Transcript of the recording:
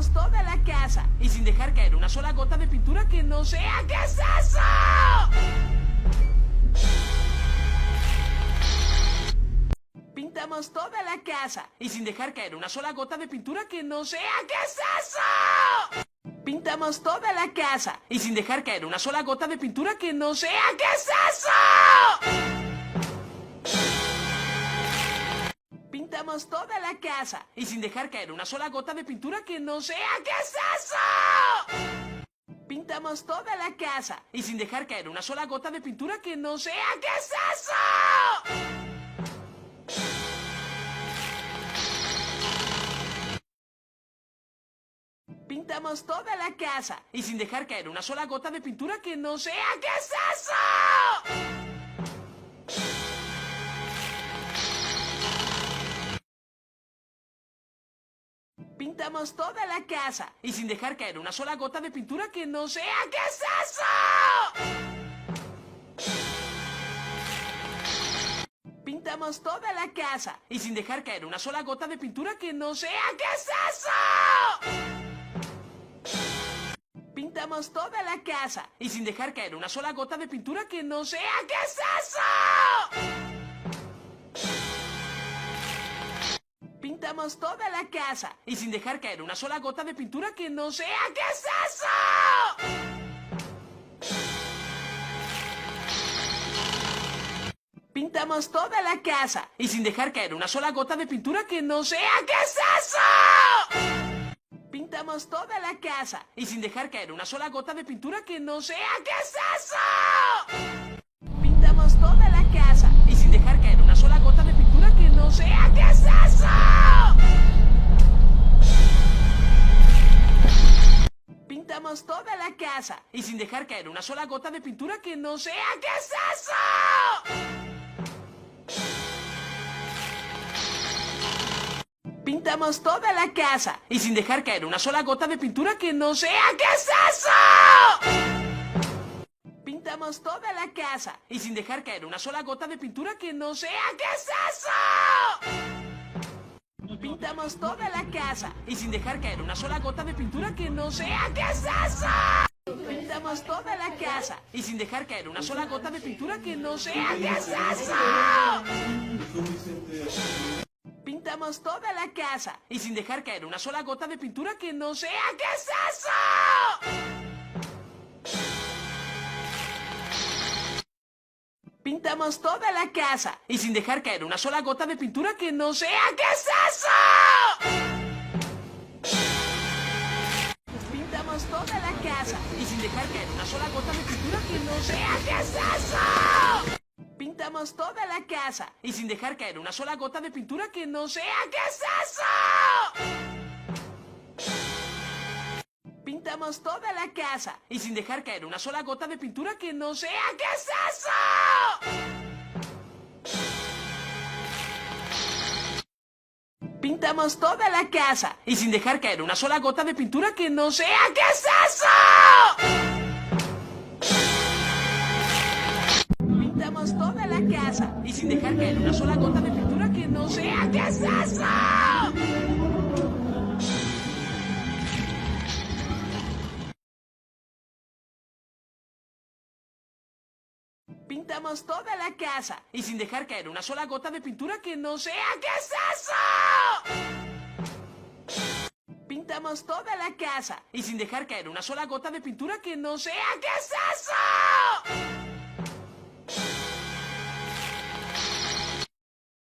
Pintamos toda la casa y sin dejar caer una sola gota de pintura que no sea. ¿Qué es eso? Pintamos toda la casa y sin dejar caer una sola gota de pintura que no sea. ¿Qué es eso? Pintamos toda la casa y sin dejar caer una sola gota de pintura que no sea. ¿Qué es eso? Pintamos toda la casa y sin dejar caer una sola gota de pintura que no sea. ¿Qué es eso? Pintamos toda la casa y sin dejar caer una sola gota de pintura que no sea. ¿Qué es eso? Pintamos toda la casa y sin dejar caer una sola gota de pintura que no sea. ¿Qué es eso? Pintamos toda la casa y sin dejar caer una sola gota de pintura que no sea. ¿Qué es eso? Pintamos toda la casa y sin dejar caer una sola gota de pintura que no sea. ¿Qué es eso? Pintamos toda la casa y sin dejar caer una sola gota de pintura que no sea. ¿Qué es eso? Pintamos toda la casa y sin dejar caer una sola gota de pintura que no sea. ¿Qué es eso? Pintamos toda la casa y sin dejar caer una sola gota de pintura que no sea. ¿Qué es eso? Pintamos toda la casa y sin dejar caer una sola gota de pintura que no sea. ¿Qué es eso? Pintamos toda la casa y sin dejar caer una sola gota de pintura que no sea. ¿Qué es eso? Pintamos toda la casa y sin dejar caer una sola gota de pintura que no sea. ¿Qué es eso? Pintamos toda la casa y sin dejar caer una sola gota de pintura que no sea. ¿Qué es eso? Pintamos toda la casa y sin dejar caer una sola gota de pintura que no sea. ¿Qué es eso? Pintamos toda la casa y sin dejar caer una sola gota de pintura que no sea. ¿Qué es eso? Pintamos toda la casa y sin dejar caer una sola gota de pintura que no sea. ¿Qué es eso? Pintamos toda la casa y sin dejar caer una sola gota de pintura que no sea. ¿Qué es eso? Pintamos toda la casa y sin dejar caer una sola gota de pintura que no sea. ¿Qué es eso? Pintamos toda la casa y sin dejar caer una sola gota de pintura que no sea. ¿Qué es eso? Pintamos toda la casa y sin dejar caer una sola gota de pintura que no sea. ¿Qué es eso? Pintamos toda la casa y sin dejar caer una sola gota de pintura que no sea. ¿Qué es eso? Pintamos toda la casa y sin dejar caer una sola gota de pintura que no sea. ¿Qué es eso? Pintamos toda la casa y sin dejar caer una sola gota de pintura que no sea. ¿Qué es eso? Pintamos toda la casa y sin dejar caer una sola gota de pintura que no sea. ¿Qué es eso? Pintamos toda la casa y sin dejar caer una sola gota de pintura que no sea. ¿Qué es eso?